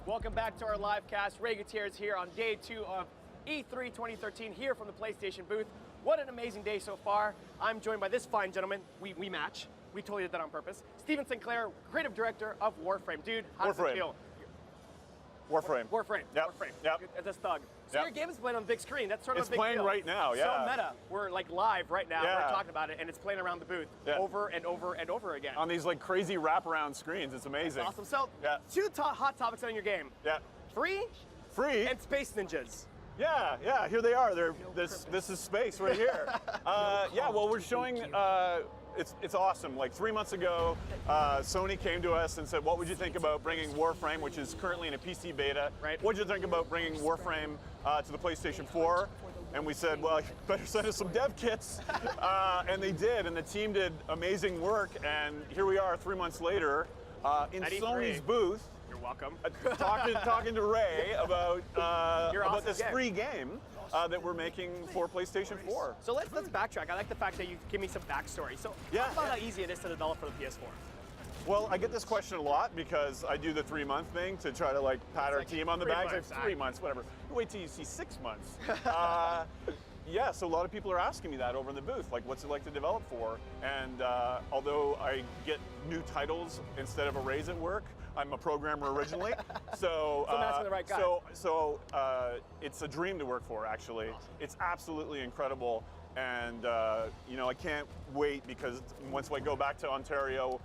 Welcome back to our live cast. Ray Gutierrez here on day 2 of E3 2013 here from the PlayStation booth. What an amazing day so far. I'm joined by this fine gentleman. We match. We totally did that on purpose. Steven Sinclair, creative director of Warframe. Dude, how does it feel? Warframe. Warframe. Yep. Warframe. Yep. It's a thug. So yep. your game is playing on the big screen. That's sort of a big deal. It's playing right now, yeah. So meta. We're like live right now. Yeah. We're talking about it, and it's playing around the booth over and over and over again. On these like crazy wraparound screens. It's amazing. That's awesome. So, two hot topics on your game. Yeah. Free and Space Ninjas. Yeah, here they are. This is space right here. Yeah, well, we're showing. It's awesome. Like 3 months ago, Sony came to us and said, "What would you think about bringing Warframe, which is currently in a PC beta? Right. What would you think about bringing Warframe to the PlayStation 4?" And we said, "Well, you better send us some dev kits." And they did, and the team did amazing work. And here we are, 3 months later, in Sony's booth. You're welcome. Talking to Ray about awesome this free game that we're making for PlayStation 4. So let's backtrack. I like the fact that you give me some backstory. So talk about how easy it is to develop for the PS4. Well, I get this question a lot because I do the 3-month thing to try to like pat our team on the back. It's like 3 months, whatever. Wait till you see 6 months. Yeah, so a lot of people are asking me that over in the booth, like what's it like to develop for? And although I get new titles instead of a raise at work, I'm a programmer originally, so I'm asking the right guy. So it's a dream to work for. Actually, awesome. It's absolutely incredible, and you know I can't wait because once I go back to Ontario,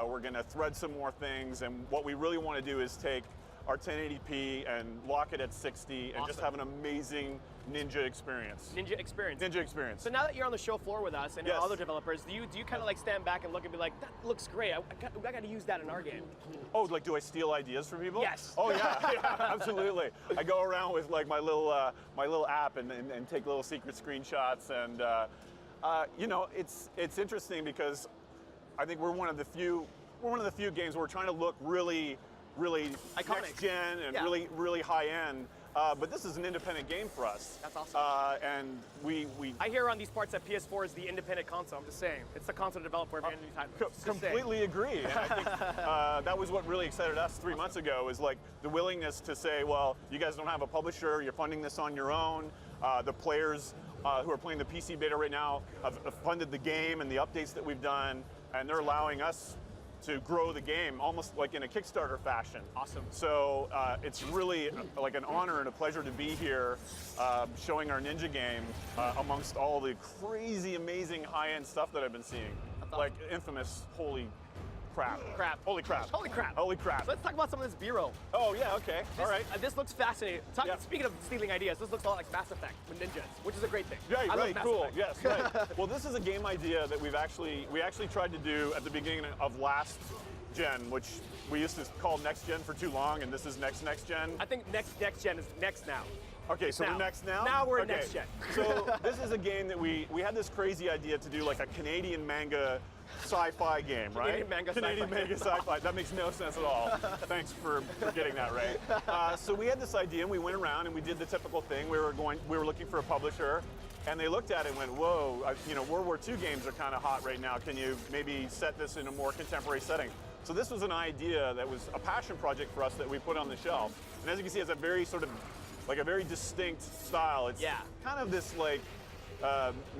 we're going to thread some more things, and what we really want to do is take our 1080p and lock it at 60 and just have an amazing Ninja experience. Ninja experience. So now that you're on the show floor with us and other developers, do you kind of like stand back and look and be like, that looks great, I got to use that in our game? Oh, like do I steal ideas from people? Yes. Oh yeah, absolutely. I go around with like my little app and take little secret screenshots, and you know it's interesting because I think we're one of the few games where we're trying to look really iconic, next gen and really high end. But this is an independent game for us. That's awesome. And we I hear on these parts that PS4 is the independent console. I'm just saying, it's the console to develop for every new title. Completely agree. And I think that was what really excited us 3 months ago, is like the willingness to say, well, you guys don't have a publisher, you're funding this on your own. The players who are playing the PC beta right now have funded the game and the updates that we've done, and they're allowing us to grow the game almost like in a Kickstarter fashion. Awesome. So it's really like an honor and a pleasure to be here showing our Ninja game amongst all the crazy, amazing high-end stuff that I've been seeing. That's like awesome. Infamous, holy crap. Holy crap. So let's talk about some of this B-roll. Oh yeah, okay, all right. This looks fascinating. Speaking of stealing ideas, this looks a lot like Mass Effect with ninjas, which is a great thing. Yeah, right, cool, yes, right. Well, this is a game idea that we actually tried to do at the beginning of last gen, which we used to call next gen for too long, and this is next gen. I think next gen is next now. Okay, so we're next now? Now we're next gen. So this is a game that we had this crazy idea to do like a Canadian manga sci-fi game, right? Canadian manga sci-fi. That makes no sense at all. Thanks for getting that right. So we had this idea, and we went around and we did the typical thing. We were looking for a publisher, and they looked at it and went, "Whoa, you know, World War II games are kind of hot right now. Can you maybe set this in a more contemporary setting?" So this was an idea that was a passion project for us that we put on the shelf. And as you can see, it's a very sort of like a very distinct style. It's kind of this like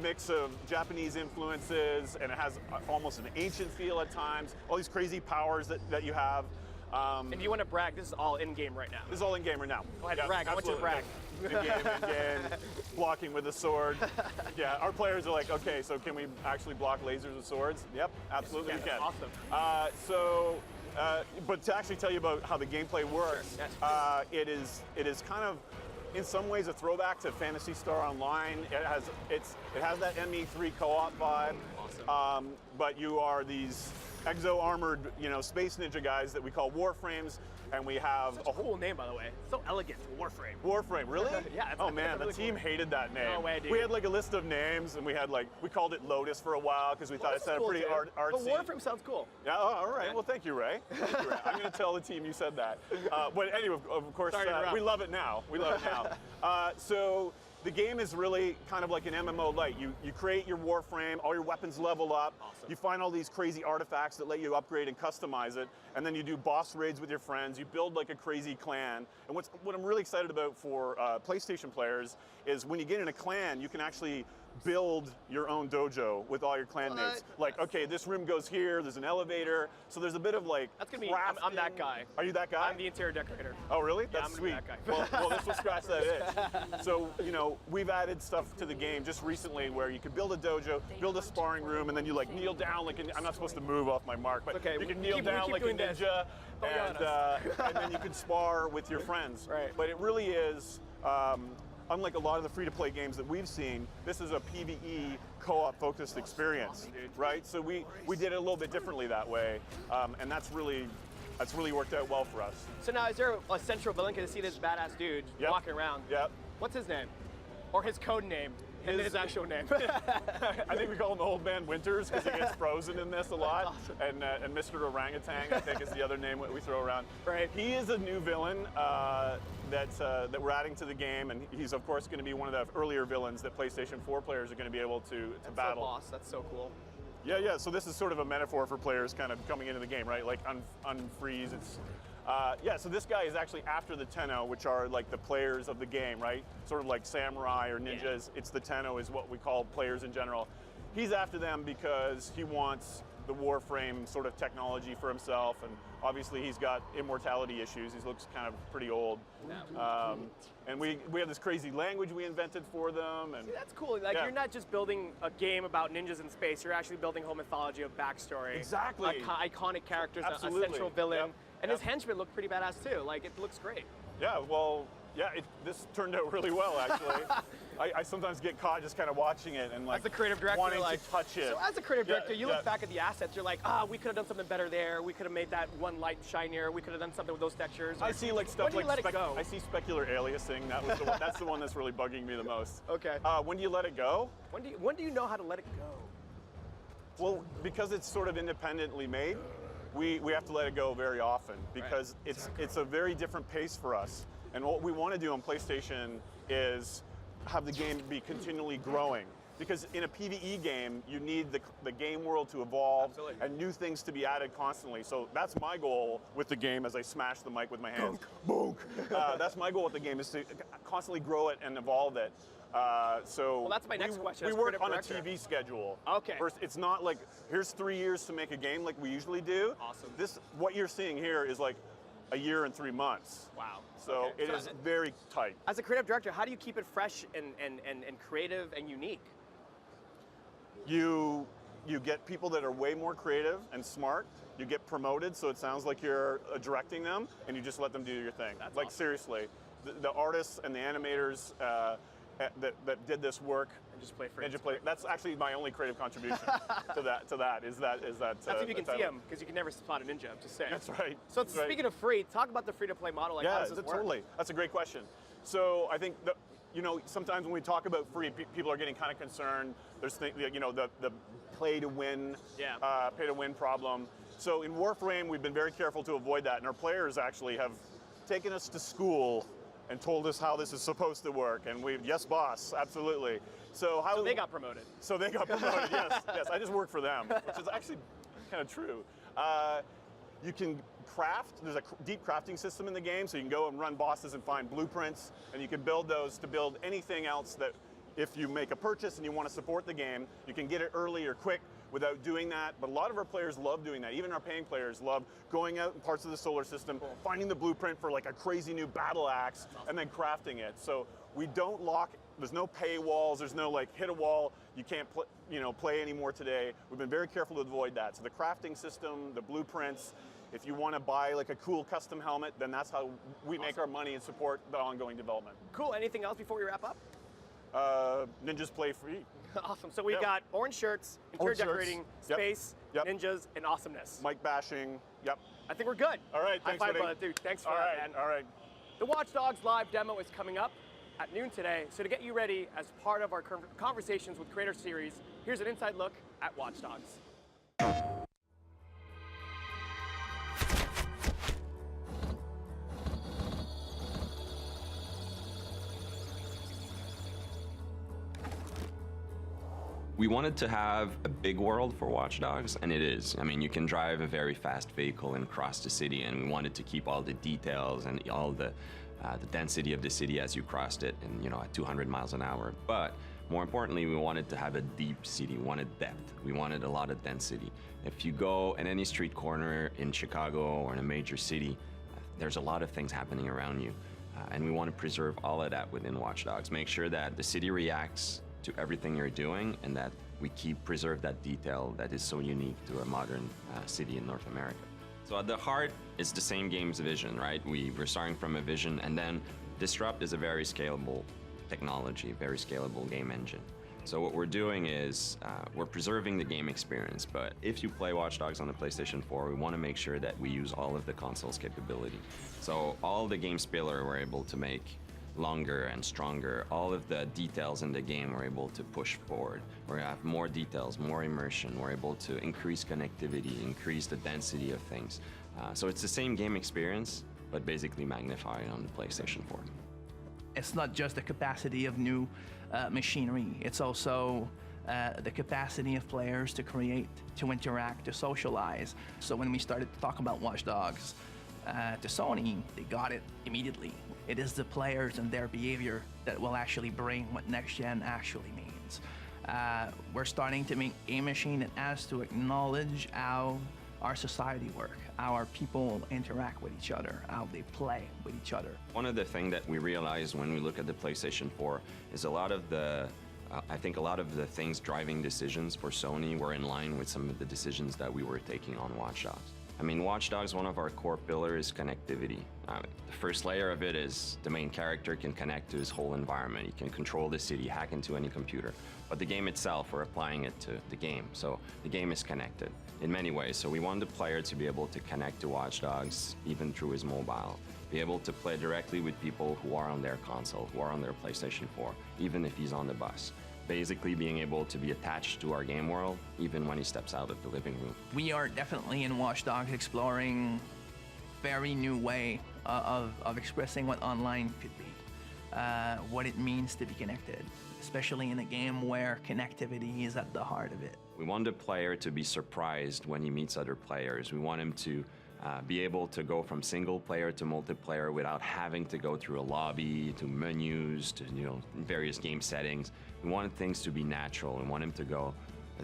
mix of Japanese influences, and it has almost an ancient feel at times. All these crazy powers that you have. And if you want to brag, this is all in-game right now. This is all in-game right now. Go ahead, brag. I want you to brag. In-game, blocking with a sword. Yeah, our players are like, okay, so can we actually block lasers with swords? Yep, absolutely we can. Awesome. But to actually tell you about how the gameplay works, it is kind of, in some ways, a throwback to Phantasy Star Online. It has that ME3 co-op vibe. Awesome. But you are these exo-armored, space ninja guys that we call Warframes, and we have a cool name, by the way. So elegant, Warframe. Warframe, really? Yeah. Oh man, the team hated that name. No way, dude. We had like a list of names, and we called it Lotus for a while because we thought it sounded pretty artsy. But Warframe sounds cool. Yeah. Oh, all right. Well, thank you, Ray. I'm going to tell the team you said that. But anyway, of course, we love it now. So the game is really kind of like an MMO light. You create your Warframe, all your weapons level up. Awesome. You find all these crazy artifacts that let you upgrade and customize it, and then you do boss raids with your friends. You build like a crazy clan. And what I'm really excited about for PlayStation players is when you get in a clan, you can actually build your own dojo with all your clanmates. Like, okay, this room goes here, there's an elevator, so there's a bit of like That's gonna be, I'm that guy. Are you that guy? I'm the interior decorator. Oh, really? Yeah, That's I'm sweet. that guy. Well, this will scratch that itch. So, you know, we've added stuff to the game just recently where you can build a dojo, build a sparring room, and then you like kneel down like I'm not supposed to move off my mark, but okay, you can kneel down like a ninja, and then you can spar with your friends. Right. But it really is, unlike a lot of the free-to-play games that we've seen, this is a PvE co-op focused experience, right? So we did it a little bit differently that way, and that's really worked out well for us. So now, is there a central villain? Because I see this badass dude walking around. Yep. What's his name? Or his code name? And his actual name. I think we call him Old Man Winters because he gets frozen in this a lot. Awesome. And Mr. Orangutan, I think, is the other name we throw around. Right. He is a new villain that we're adding to the game, and he's of course going to be one of the earlier villains that PlayStation 4 players are going to be able to battle. So boss. That's so cool. Yeah. So this is sort of a metaphor for players kind of coming into the game, right? Like unfreeze. It's so this guy is actually after the Tenno, which are like the players of the game, right? Sort of like samurai or ninjas. Yeah. It's the Tenno is what we call players in general. He's after them because he wants the Warframe sort of technology for himself, and obviously he's got immortality issues. He looks kind of pretty old. And we have this crazy language we invented for them. And see, that's cool. Like you're not just building a game about ninjas in space. You're actually building a whole mythology of backstory. Exactly. Iconic characters, Absolutely. a central villain. Yep. And his henchmen look pretty badass too. Like it looks great. Yeah, well, this turned out really well actually. I sometimes get caught just kind of watching it and like as the creative director, wanting to touch it. So as a creative director, you look back at the assets, you're like, we could have done something better there. We could have made that one light shinier. We could have done something with those textures. I see like stuff when do you like let it go? I see specular aliasing. That was the one. That's the one that's really bugging me the most. Okay. When do you let it go? When do you know how to let it go? Well, because it's sort of independently made, we have to let it go very often because it's a very different pace for us. And what we want to do on PlayStation is have the game be continually growing. Because in a PvE game, you need the game world to evolve and new things to be added constantly. So that's my goal with the game as I smash the mic with my hands. Bonk. That's my goal with the game is to constantly grow it and evolve it. So well, that's my next question. We work on a TV schedule. Okay. First, it's not like, here's 3 years to make a game like we usually do. Awesome. What you're seeing here is like a year and 3 months. Wow. So it is very tight. As a creative director, how do you keep it fresh and creative and unique? You get people that are way more creative and smart. You get promoted, so it sounds like you're directing them, and you just let them do your thing. That's like awesome. Seriously, the artists and the animators that did this work and just play free. That's actually my only creative contribution to that. Is that. That's if you can see them, because you can never spot a ninja. I'm just saying. That's right. So speaking of free, talk about the free-to-play model. Like, how does this work? Totally. That's a great question. So I think sometimes when we talk about free, people are getting kind of concerned. There's the play to win, pay to win problem. So in Warframe, we've been very careful to avoid that, and our players actually have taken us to school and told us how this is supposed to work, and yes, boss, absolutely. So they got promoted. So they got promoted. Yes. I just work for them, which is actually kind of true. You can craft. There's a deep crafting system in the game, so you can go and run bosses and find blueprints, and you can build those to build anything else that, if you make a purchase and you want to support the game, you can get it early or quick without doing that. But a lot of our players love doing that. Even our paying players love going out in parts of the solar system, finding the blueprint for like a crazy new battle axe, and then crafting it. So we don't lock. There's no paywalls. There's no like hit a wall. You can't play anymore today. We've been very careful to avoid that. So the crafting system, the blueprints. If you want to buy like a cool custom helmet, then that's how we make our money and support the ongoing development. Cool. Anything else before we wrap up? Ninjas play free. Awesome. So we've got orange shirts, interior decorating, space, ninjas, and awesomeness. Mic bashing. Yep. I think we're good. All right. Thanks, High five, brother. Dude, thanks for that, man. All right. The Watch Dogs live demo is coming up at noon today. So to get you ready as part of our Conversations with Creators series, here's an inside look at Watch Dogs. We wanted to have a big world for Watch Dogs, and it is. I mean, you can drive a very fast vehicle and cross the city, and we wanted to keep all the details and all the density of the city as you crossed it, and at 200 miles an hour. But more importantly, we wanted to have a deep city. We wanted depth. We wanted a lot of density. If you go in any street corner in Chicago or in a major city, there's a lot of things happening around you, and we want to preserve all of that within Watch Dogs. Make sure that the city reacts to everything you're doing, and that we preserve that detail that is so unique to a modern city in North America. So at the heart, it's the same game's vision, right? We're starting from a vision, and then Disrupt is a very scalable technology, very scalable game engine. So what we're doing is we're preserving the game experience, but if you play Watch Dogs on the PlayStation 4, we want to make sure that we use all of the console's capability. So all the game spiller we're able to make longer and stronger. All of the details in the game we're able to push forward. We have more details, more immersion. We're able to increase connectivity, increase the density of things. So it's the same game experience, but basically magnified on the PlayStation 4. It's not just the capacity of new machinery, it's also the capacity of players to create, to interact, to socialize. So when we started to talk about Watch Dogs to Sony, they got it immediately. It is the players and their behavior that will actually bring what next gen actually means. We're starting to make a machine that has to acknowledge how our society work, how our people interact with each other, how they play with each other. One of the things that we realized when we look at the PlayStation 4 is I think a lot of the things driving decisions for Sony were in line with some of the decisions that we were taking on Watch Dogs. I mean, Watch Dogs, one of our core pillars is connectivity. The first layer of it is the main character can connect to his whole environment. He can control the city, hack into any computer. But the game itself, we're applying it to the game. So the game is connected in many ways. So we want the player to be able to connect to Watch Dogs even through his mobile, be able to play directly with people who are on their console, who are on their PlayStation 4, even if he's on the bus. Basically being able to be attached to our game world even when he steps out of the living room. We are definitely in Watch Dogs exploring very new way of expressing what online could be, what it means to be connected, especially in a game where connectivity is at the heart of it. We want the player to be surprised when he meets other players. We want him to be able to go from single player to multiplayer without having to go through a lobby, to menus, to various game settings. We want things to be natural. We want him to go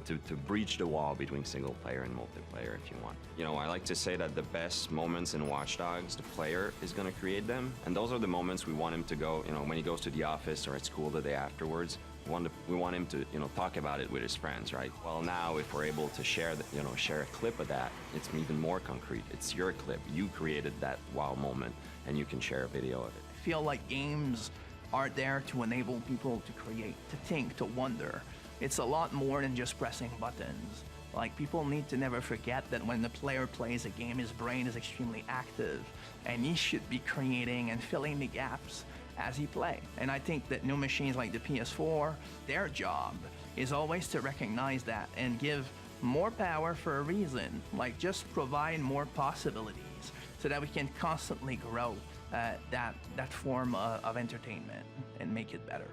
to breach the wall between single player and multiplayer, if you want. I like to say that the best moments in Watch Dogs, the player is going to create them, and those are the moments we want him to go. When he goes to the office or at school the day afterwards. We want him to talk about it with his friends, right? Well, now if we're able to share a clip of that, it's even more concrete. It's your clip. You created that wow moment, and you can share a video of it. I feel like games are there to enable people to create, to think, to wonder. It's a lot more than just pressing buttons. Like, people need to never forget that when the player plays a game, his brain is extremely active, and he should be creating and filling the gaps as he play. And I think that new machines like the PS4, their job is always to recognize that and give more power for a reason, like just provide more possibilities so that we can constantly grow that form of entertainment and make it better.